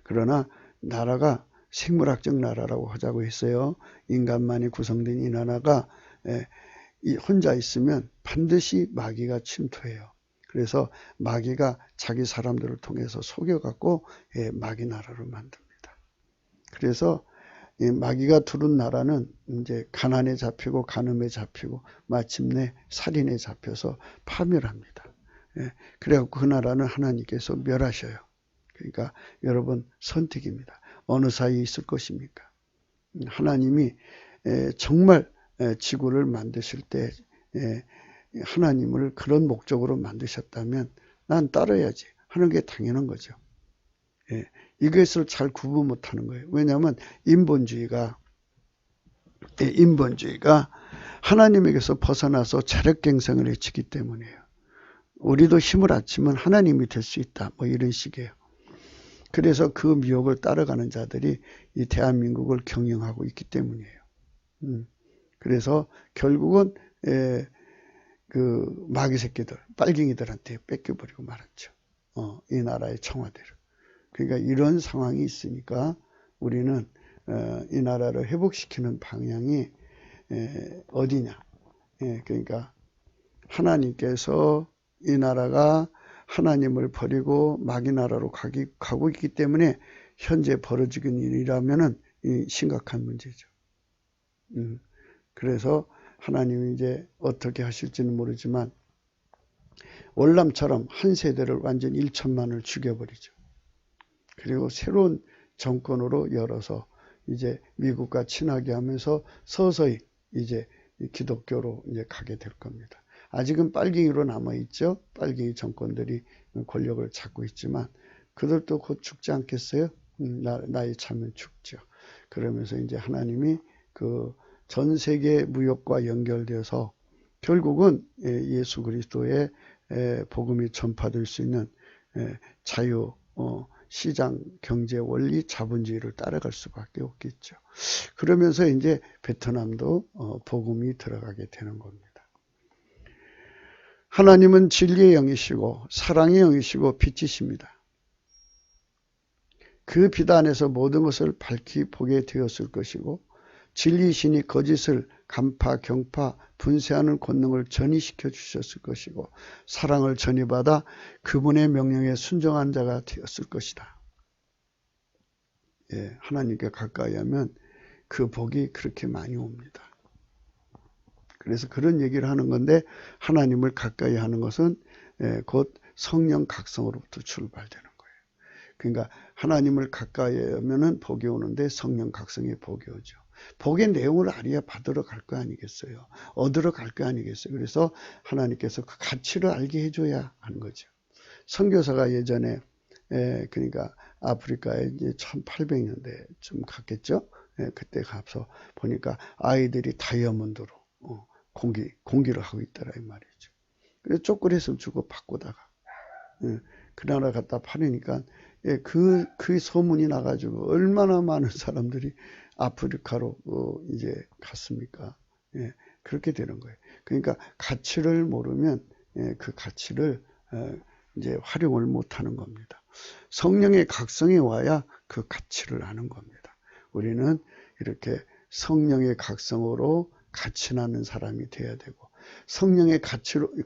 그러나 나라가 생물학적 나라라고 하자고 했어요. 인간만이 구성된 이 나라가 혼자 있으면 반드시 마귀가 침투해요. 그래서 마귀가 자기 사람들을 통해서 속여갖고 마귀 나라로 만듭니다. 그래서 이 마귀가 두른 나라는 이제 가난에 잡히고 간음에 잡히고 마침내 살인에 잡혀서 파멸합니다. 그래갖고 그 나라는 하나님께서 멸하셔요. 그러니까 여러분 선택입니다. 어느 사이에 있을 것입니까? 하나님이 정말 지구를 만드실 때 하나님을 그런 목적으로 만드셨다면 난 따라야지 하는 게 당연한 거죠. 이것을 잘 구분 못하는 거예요. 왜냐하면 인본주의가 하나님에게서 벗어나서 자력갱생을 외치기 때문이에요. 우리도 힘을 합치면 하나님이 될 수 있다. 뭐 이런 식이에요. 그래서 그 미혹을 따라가는 자들이 이 대한민국을 경영하고 있기 때문이에요. 그래서 결국은 그 마귀 새끼들, 빨갱이들한테 뺏겨버리고 말았죠. 이 나라의 청와대를. 그러니까 이런 상황이 있으니까 우리는 이 나라를 회복시키는 방향이 어디냐. 그러니까 하나님께서 이 나라가 하나님을 버리고 마귀 나라로 가고 있기 때문에 현재 벌어지는 일이라면은 심각한 문제죠. 그래서 하나님이 이제 어떻게 하실지는 모르지만 월남처럼 한 세대를 완전 1천만을 죽여버리죠. 그리고 새로운 정권으로 열어서 이제 미국과 친하게 하면서 서서히 이제 기독교로 이제 가게 될 겁니다. 아직은 빨갱이로 남아있죠. 빨갱이 정권들이 권력을 잡고 있지만 그들도 곧 죽지 않겠어요? 나이 차면 죽죠. 그러면서 이제 하나님이 그 전 세계 무역과 연결되어서 결국은 예수 그리스도의 복음이 전파될 수 있는 자유 시장 경제 원리 자본주의를 따라갈 수밖에 없겠죠. 그러면서 이제 베트남도 복음이 들어가게 되는 겁니다. 하나님은 진리의 영이시고 사랑의 영이시고 빛이십니다. 그 빛 안에서 모든 것을 밝히 보게 되었을 것이고 진리이시니 거짓을 간파, 경파, 분쇄하는 권능을 전이시켜 주셨을 것이고 사랑을 전이받아 그분의 명령에 순종한 자가 되었을 것이다. 하나님께 가까이 하면 그 복이 그렇게 많이 옵니다. 그래서 그런 얘기를 하는 건데 하나님을 가까이 하는 것은 곧 성령 각성으로부터 출발되는 거예요. 그러니까 하나님을 가까이 하면은 복이 오는데 성령 각성에 복이 오죠. 복의 내용을 알아야 받으러 갈 거 아니겠어요. 얻으러 갈 거 아니겠어요. 그래서 하나님께서 그 가치를 알게 해줘야 하는 거죠. 선교사가 예전에 그러니까 아프리카에 이제 1800년대쯤 갔겠죠. 그때 가서 보니까 아이들이 다이아몬드로 공기를 하고 있더라 이 말이죠. 그래서 초콜릿을 주고 바꾸다가 그 나라 갖다 팔으니까 그 소문이 나가지고 얼마나 많은 사람들이 아프리카로 이제 갔습니까? 그렇게 되는 거예요. 그러니까 가치를 모르면 그 가치를 이제 활용을 못하는 겁니다. 성령의 각성이 와야 그 가치를 아는 겁니다. 우리는 이렇게 성령의 각성으로 가치 나는 사람이 돼야 되고 성령의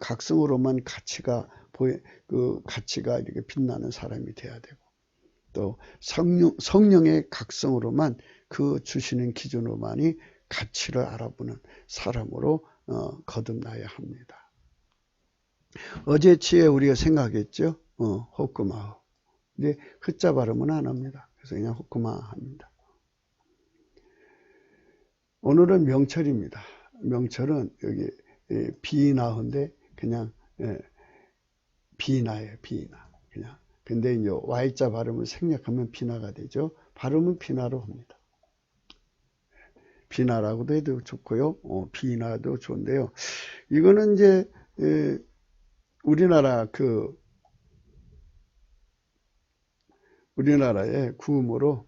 각성으로만 가치가 이렇게 빛나는 사람이 돼야 되고 또 성령의 각성으로만 그 주시는 기준으로만이 가치를 알아보는 사람으로 거듭나야 합니다. 어제치에 우리가 생각했죠. 호쿠마호. 근데 흑자 발음은 안 합니다. 그래서 그냥 호쿠마 합니다. 오늘은 명철입니다. 명철은 여기 비나인데 그냥 비나예요. 비나. 그냥. 근데 이제 Y자 발음을 생략하면 비나가 되죠. 발음은 비나로 합니다. 비나라고도 해도 좋고요. 비나도 좋은데요. 이거는 이제 우리나라의 구음으로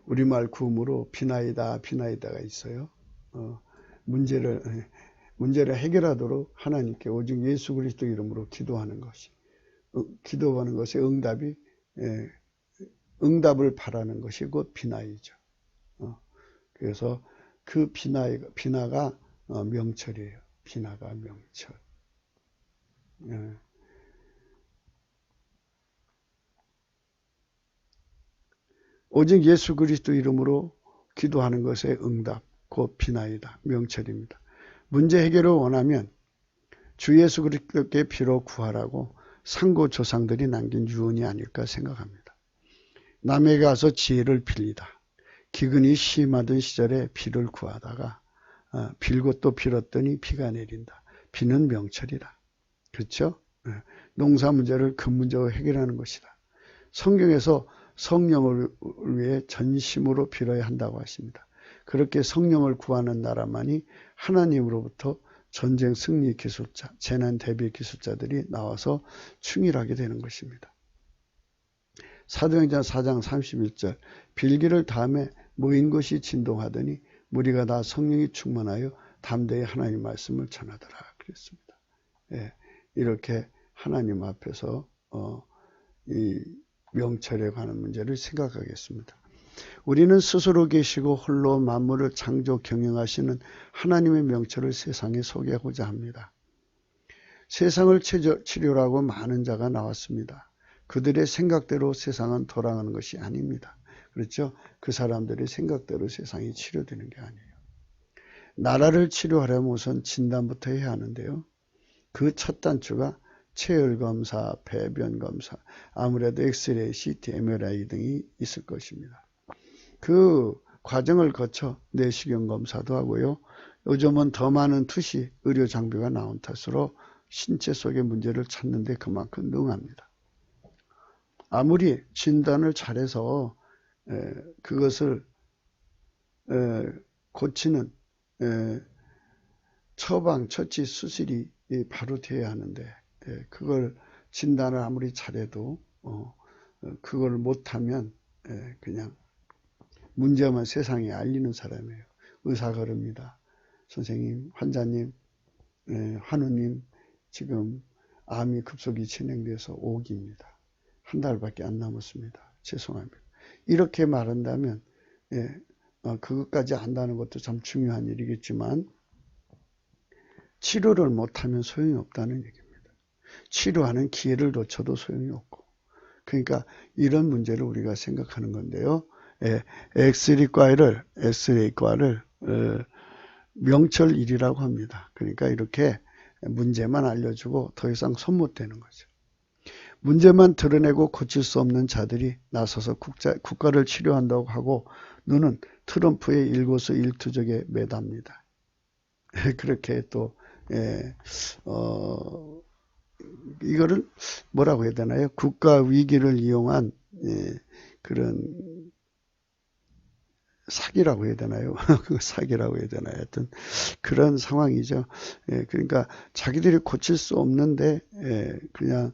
우리말 구음으로 비나이다가 있어요. 문제를 해결하도록 하나님께 오직 예수 그리스도 이름으로 기도하는 것이 응답을 바라는 것이 곧 비나이죠. 그래서 그 비나가 명철이에요. 비나가 명철. 예. 오직 예수 그리스도 이름으로 기도하는 것의 응답, 곧 비나이다. 명철입니다. 문제 해결을 원하면 주 예수 그리스도께 피로 구하라고 상고 조상들이 남긴 유언이 아닐까 생각합니다. 남에게 가서 지혜를 빌리다. 기근이 심하던 시절에 비를 구하다가 빌고 또 빌었더니 비가 내린다. 비는 명철이다. 그렇죠? 농사 문제를 근본적으로 해결하는 것이다. 성경에서 성령을 위해 전심으로 빌어야 한다고 하십니다. 그렇게 성령을 구하는 나라만이 하나님으로부터 전쟁 승리 기술자, 재난 대비 기술자들이 나와서 충일하게 되는 것입니다. 사도행전 4장 31절 빌기를 다음에 모인 것이 진동하더니 무리가 다 성령이 충만하여 담대히 하나님 말씀을 전하더라 그랬습니다. 예, 이렇게 하나님 앞에서 이 명철에 관한 문제를 생각하겠습니다. 우리는 스스로 계시고 홀로 만물을 창조 경영하시는 하나님의 명철을 세상에 소개하고자 합니다. 세상을 치료하고 많은 자가 나왔습니다. 그들의 생각대로 세상은 돌아가는 것이 아닙니다. 그렇죠? 그 사람들의 생각대로 세상이 치료되는 게 아니에요. 나라를 치료하려면 우선 진단부터 해야 하는데요. 그 첫 단추가 체열검사, 배변검사, 아무래도 엑스레이, CT, MRI 등이 있을 것입니다. 그 과정을 거쳐 내시경 검사도 하고요. 요즘은 더 많은 투시 의료 장비가 나온 탓으로 신체 속의 문제를 찾는 데 그만큼 능합니다. 아무리 진단을 잘해서 그것을 고치는 처방, 처치, 수술이 바로 돼야 하는데 그걸 진단을 아무리 잘해도 그걸 못하면 그냥 문제만 세상에 알리는 사람이에요. 의사가 그럽니다. 선생님, 환자님, 환우님 지금 암이 급속히 진행돼서 5기입니다. 한 달밖에 안 남았습니다. 죄송합니다. 이렇게 말한다면 그것까지 안다는 것도 참 중요한 일이겠지만 치료를 못하면 소용이 없다는 얘기입니다. 치료하는 기회를 놓쳐도 소용이 없고 그러니까 이런 문제를 우리가 생각하는 건데요. 엑스레이과를 명철일이라고 합니다. 그러니까 이렇게 문제만 알려주고 더 이상 손 못 대는 거죠. 문제만 드러내고 고칠 수 없는 자들이 나서서 국가를 치료한다고 하고 눈은 트럼프의 일거수일투족에 매답니다. 그렇게 또 이거를 뭐라고 해야 되나요? 국가 위기를 이용한 그런 사기라고 해야 되나요? 사기라고 해야 되나요? 하여튼 그런 상황이죠. 그러니까 자기들이 고칠 수 없는데 그냥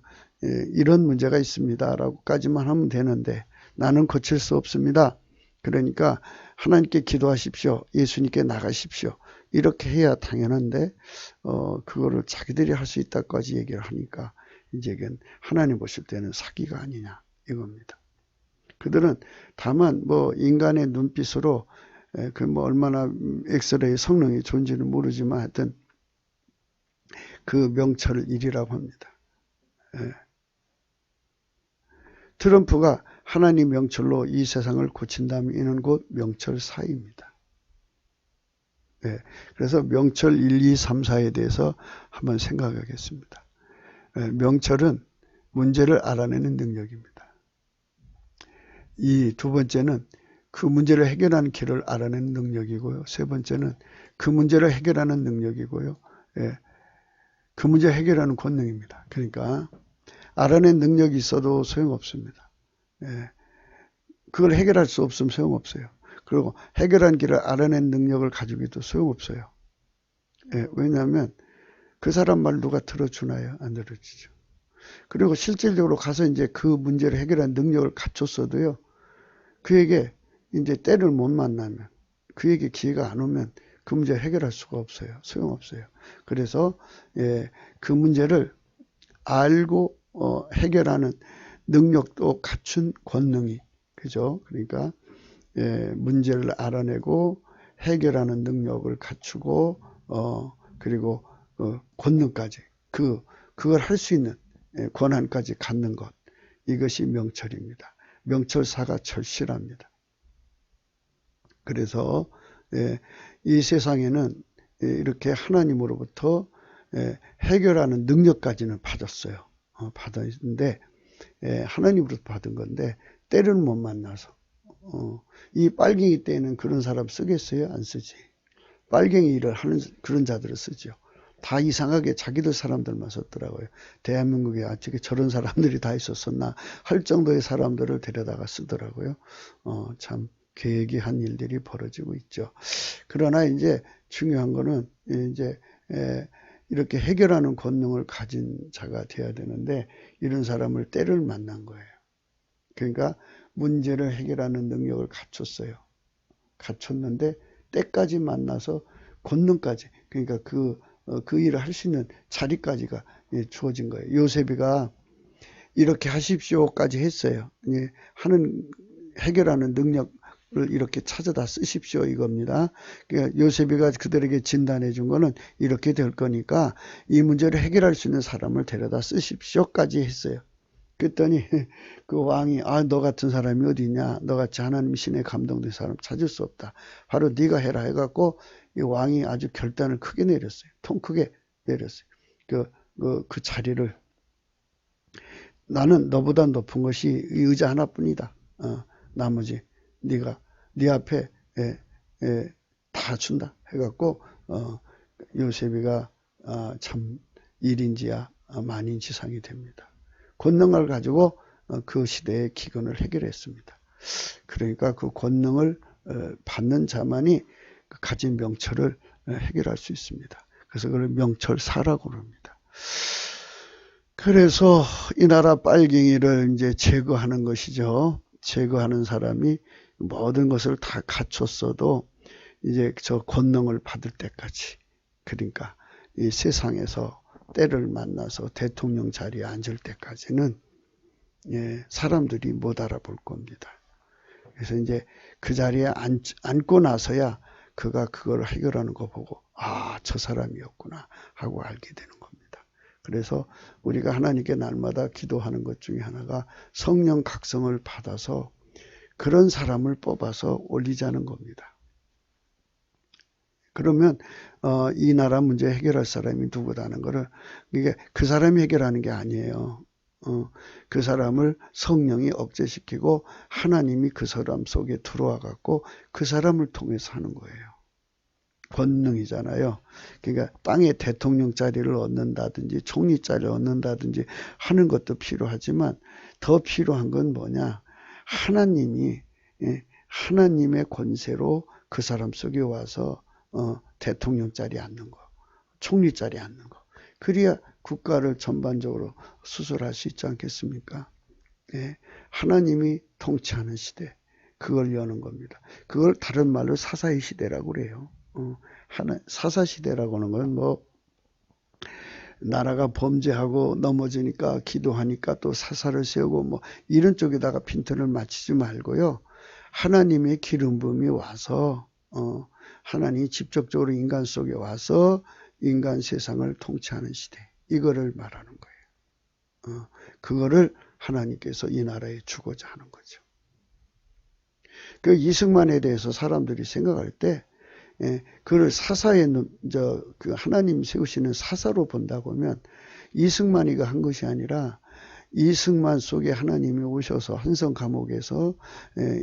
이런 문제가 있습니다라고까지만 하면 되는데 나는 고칠 수 없습니다. 그러니까 하나님께 기도하십시오. 예수님께 나가십시오. 이렇게 해야 당연한데 그거를 자기들이 할 수 있다까지 얘기를 하니까 이제 하나님 보실 때는 사기가 아니냐 이겁니다. 그들은 다만 뭐 인간의 눈빛으로 그 뭐 얼마나 엑스레이 성능이 좋은지는 모르지만 하여튼 그 명철 일이라고 합니다. 트럼프가 하나님 명철로 이 세상을 고친다면 이는 곧 명철 4입니다. 그래서 명철 1, 2, 3, 4에 대해서 한번 생각하겠습니다. 명철은 문제를 알아내는 능력입니다. 이 두 번째는 그 문제를 해결하는 길을 알아내는 능력이고요. 세 번째는 그 문제를 해결하는 능력이고요. 그 문제 해결하는 권능입니다. 그러니까 알아낸 능력이 있어도 소용없습니다. 그걸 해결할 수 없으면 소용없어요. 그리고 해결한 길을 알아낸 능력을 가지고 있어도 소용없어요. 왜냐하면 그 사람 말 누가 들어주나요? 안 들어주죠. 그리고 실질적으로 가서 이제 그 문제를 해결한 능력을 갖췄어도요. 그에게 이제 때를 못 만나면 그에게 기회가 안 오면 그 문제를 해결할 수가 없어요. 소용없어요. 그래서 그 문제를 알고 해결하는 능력도 갖춘 권능이 그죠? 그러니까 문제를 알아내고 해결하는 능력을 갖추고 그리고 권능까지 그 그걸 할 수 있는 권한까지 갖는 것. 이것이 명철입니다. 명철사가 절실합니다. 그래서 이 세상에는 이렇게 하나님으로부터 해결하는 능력까지는 받았어요. 받았는데 하나님으로부터 받은 건데 때는 못 만나서 이 빨갱이 때는 그런 사람 쓰겠어요? 안 쓰지. 빨갱이 일을 하는 그런 자들을 쓰죠. 다 이상하게 자기들 사람들만 썼더라고요. 대한민국에 어떻게 저런 사람들이 다 있었었나 할 정도의 사람들을 데려다가 쓰더라고요. 참 괴기한 일들이 벌어지고 있죠. 그러나 이제 중요한 거는 이제 이렇게 해결하는 권능을 가진 자가 되어야 되는데 이런 사람을 때를 만난 거예요. 그러니까 문제를 해결하는 능력을 갖췄어요. 갖췄는데 때까지 만나서 권능까지, 그러니까 그 일을 할 수 있는 자리까지가 주어진 거예요. 요셉이가 이렇게 하십시오까지 했어요. 해결하는 능력을 이렇게 찾아다 쓰십시오 이겁니다. 그러니까 요셉이가 그들에게 진단해 준 거는 이렇게 될 거니까 이 문제를 해결할 수 있는 사람을 데려다 쓰십시오까지 했어요. 그랬더니 그 왕이 너 같은 사람이 어디 있냐, 너같이 하나님 신에 감동된 사람 찾을 수 없다, 바로 네가 해라 해갖고 이 왕이 아주 결단을 크게 내렸어요. 통 크게 내렸어요. 그 자리를 나는 너보다 높은 것이 이 의자 하나뿐이다. 나머지 네가 네 앞에 다 준다 해갖고 요셉이가 참 일인지야 만인지상이 됩니다. 권능을 가지고 그 시대의 기근을 해결했습니다. 그러니까 그 권능을 받는 자만이 가진 명철을 해결할 수 있습니다. 그래서 그걸 명철사라고 합니다. 그래서 이 나라 빨갱이를 이제 제거하는 것이죠. 제거하는 사람이 모든 것을 다 갖췄어도 이제 저 권능을 받을 때까지, 그러니까 이 세상에서 때를 만나서 대통령 자리에 앉을 때까지는 사람들이 못 알아볼 겁니다. 그래서 이제 그 자리에 앉고 나서야 그가 그걸 해결하는 거 보고 저 사람이었구나 하고 알게 되는 겁니다. 그래서 우리가 하나님께 날마다 기도하는 것 중에 하나가 성령 각성을 받아서 그런 사람을 뽑아서 올리자는 겁니다. 그러면 이 나라 문제 해결할 사람이 누구다는 거를, 이게 그 사람이 해결하는 게 아니에요. 그 사람을 성령이 억제시키고 하나님이 그 사람 속에 들어와 갖고 그 사람을 통해서 하는 거예요. 권능이잖아요. 그러니까 땅에 대통령 자리를 얻는다든지 총리 자리를 얻는다든지 하는 것도 필요하지만 더 필요한 건 뭐냐? 하나님의 권세로 그 사람 속에 와서 대통령 자리에 앉는 거, 총리 자리에 앉는 거. 그래야 국가를 전반적으로 수술할 수 있지 않겠습니까? 하나님이 통치하는 시대, 그걸 여는 겁니다. 그걸 다른 말로 사사의 시대라고 그래요. 사사시대라고 하는 건 나라가 범죄하고 넘어지니까 기도하니까 또 사사를 세우고 이런 쪽에다가 핀트를 맞추지 말고요. 하나님의 기름 부음이 와서 하나님이 직접적으로 인간 속에 와서 인간 세상을 통치하는 시대, 이거를 말하는 거예요. 그거를 하나님께서 이 나라에 주고자 하는 거죠. 그 이승만에 대해서 사람들이 생각할 때 그를 사사의 그 하나님 세우시는 사사로 본다고 하면 이승만이가 한 것이 아니라 이승만 속에 하나님이 오셔서 한성 감옥에서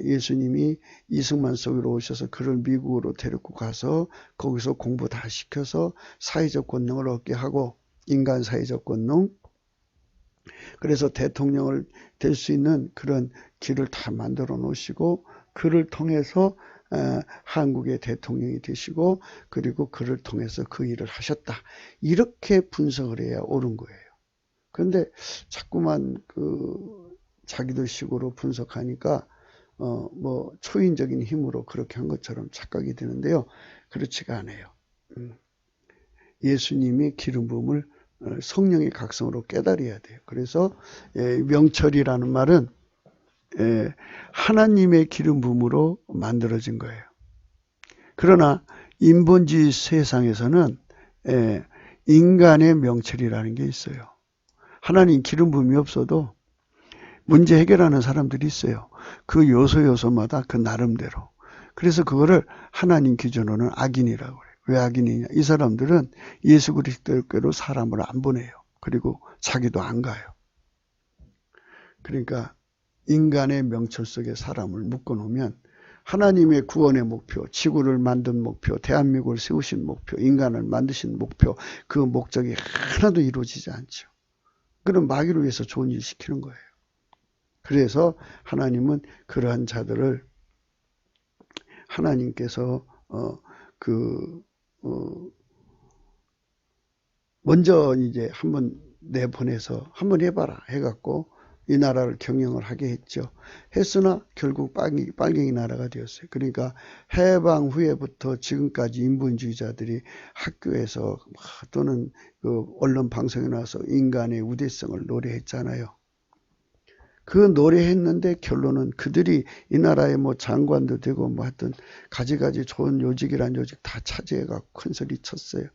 예수님이 이승만 속으로 오셔서 그를 미국으로 데리고 가서 거기서 공부 다 시켜서 사회적 권능을 얻게 하고, 인간 사회적 권능, 그래서 대통령을 될 수 있는 그런 길을 다 만들어 놓으시고 그를 통해서 한국의 대통령이 되시고 그리고 그를 통해서 그 일을 하셨다, 이렇게 분석을 해야 옳은 거예요. 그런데 자꾸만 자기들 식으로 분석하니까 초인적인 힘으로 그렇게 한 것처럼 착각이 되는데요. 그렇지가 않아요. 예수님이 기름 부음을 성령의 각성으로 깨달아야 돼요. 그래서 명철이라는 말은 하나님의 기름 부음으로 만들어진 거예요. 그러나 인본주의 세상에서는 인간의 명철이라는 게 있어요. 하나님 기름 부음이 없어도 문제 해결하는 사람들이 있어요. 그 요소마다 그 나름대로. 그래서 그거를 하나님 기준으로는 악인이라고 그래요. 왜 악인이냐? 이 사람들은 예수 그리스도께로 사람을 안 보내요. 그리고 자기도 안 가요. 그러니까 인간의 명철 속에 사람을 묶어놓으면 하나님의 구원의 목표, 지구를 만든 목표, 대한민국을 세우신 목표, 인간을 만드신 목표, 그 목적이 하나도 이루어지지 않죠. 그럼 마귀를 위해서 좋은 일 시키는 거예요. 그래서 하나님은 그러한 자들을 하나님께서 먼저 이제 한번 내보내서 한번 해봐라 해갖고 이 나라를 경영을 하게 했죠. 했으나 결국 빨갱이 나라가 되었어요. 그러니까 해방 후에부터 지금까지 인본주의자들이 학교에서 또는 그 언론 방송에 나와서 인간의 우대성을 노래했잖아요. 그 노래했는데 결론은 그들이 이 나라의 뭐 장관도 되고 뭐 하여튼 가지가지 좋은 요직이란 요직 다 차지해갖고 큰 소리 쳤어요.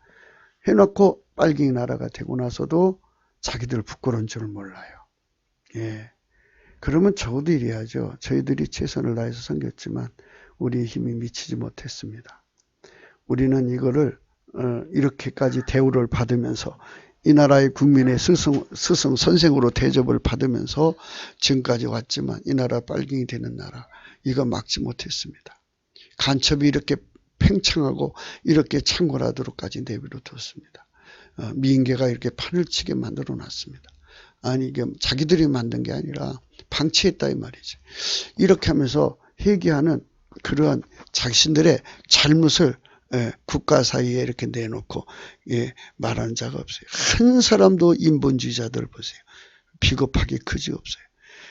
해놓고 빨갱이 나라가 되고 나서도 자기들 부끄러운 줄을 몰라요. 예. 그러면 적어도 이래야죠. 저희들이 최선을 다해서 섬겼지만 우리의 힘이 미치지 못했습니다. 우리는 이거를 이렇게까지 대우를 받으면서 이 나라의 국민의 스승 선생으로 대접을 받으면서 지금까지 왔지만 이 나라 빨갱이 되는 나라 이거 막지 못했습니다. 간첩이 이렇게 팽창하고 이렇게 창궐하도록까지 내버려 뒀습니다. 미인계가 이렇게 판을 치게 만들어 놨습니다. 아니 이게 자기들이 만든 게 아니라 방치했다 이 말이지. 이렇게 하면서 회개하는 그러한 자신들의 잘못을 국가 사이에 이렇게 내놓고 말하는 자가 없어요. 한 사람도 인본주의자들 보세요. 비겁하게 그지 없어요.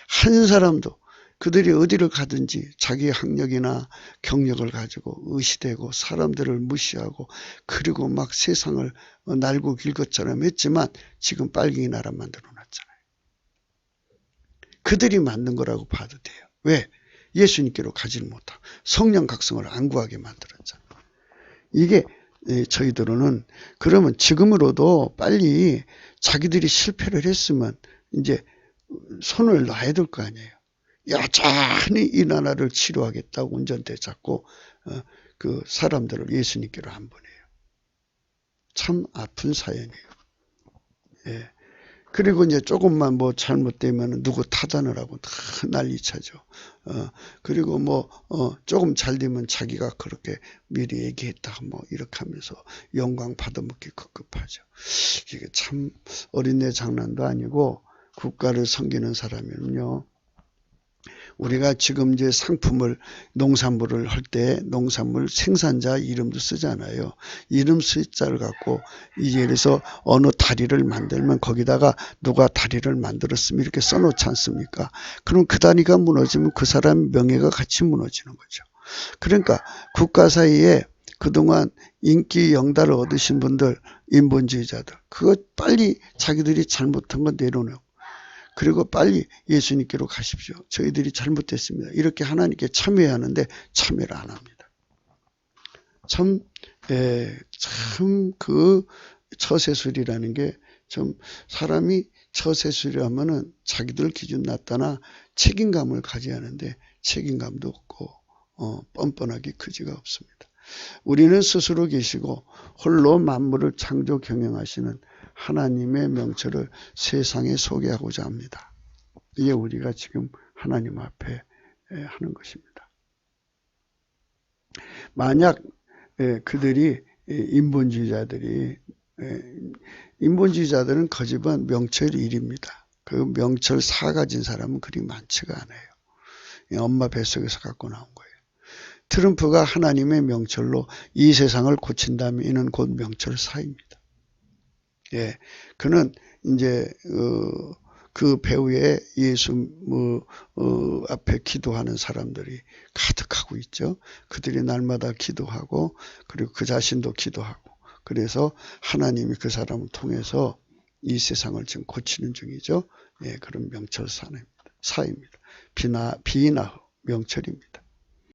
한 사람도 그들이 어디를 가든지 자기의 학력이나 경력을 가지고 의시되고 사람들을 무시하고 그리고 막 세상을 날고 길 것처럼 했지만 지금 빨갱이 나라 만들어 놨잖아요. 그들이 만든 거라고 봐도 돼요. 왜? 예수님께로 가지를 못하고 성령 각성을 안 구하게 만들었잖아요. 이게 저희들은 그러면 지금으로도 빨리 자기들이 실패를 했으면 이제 손을 놔야 될 거 아니에요. 여전히 이 나라를 치료하겠다고 운전대 잡고 그 사람들을 예수님께로 안 보내요. 참 아픈 사연이에요. 예. 그리고 이제 조금만 뭐 잘못되면 누구 타단을 하고 다 난리차죠. 그리고 뭐 조금 잘 되면 자기가 그렇게 미리 얘기했다 뭐 이렇게 하면서 영광 받아먹기 급급하죠. 이게 참 어린애 장난도 아니고 국가를 섬기는 사람이면요. 우리가 지금 이제 상품을 농산물을 할 때 농산물 생산자 이름도 쓰잖아요. 이름 숫자를 갖고 이제 그래서 어느 다리를 만들면 거기다가 누가 다리를 만들었으면 이렇게 써놓지 않습니까? 그럼 그 다리가 무너지면 그 사람 명예가 같이 무너지는 거죠. 그러니까 국가 사이에 그동안 인기 영달을 얻으신 분들 인본주의자들 그거 빨리 자기들이 잘못한 거 내려놓고 그리고 빨리 예수님께로 가십시오. 저희들이 잘못됐습니다. 이렇게 하나님께 참여해야 하는데 참여를 안 합니다. 참 그 처세술이라는 게 좀 사람이 처세술이 하면은 자기들 기준 낮다나 책임감을 가져야 하는데 책임감도 없고 뻔뻔하게 그지가 없습니다. 우리는 스스로 계시고 홀로 만물을 창조 경영하시는 하나님의 명철을 세상에 소개하고자 합니다. 이게 우리가 지금 하나님 앞에 하는 것입니다. 만약 그들이 인본주의자들은 거짓은 명철 1입니다. 그 명철 4 가진 사람은 그리 많지가 않아요. 엄마 뱃속에서 갖고 나온 거예요. 트럼프가 하나님의 명철로 이 세상을 고친다면 이는 곧 명철 4입니다. 예, 그는 이제 그 배후에 예수 앞에 기도하는 사람들이 가득하고 있죠. 그들이 날마다 기도하고 그리고 그 자신도 기도하고 그래서 하나님이 그 사람을 통해서 이 세상을 지금 고치는 중이죠. 예, 그런 명철 4입니다. 비나후 명철입니다.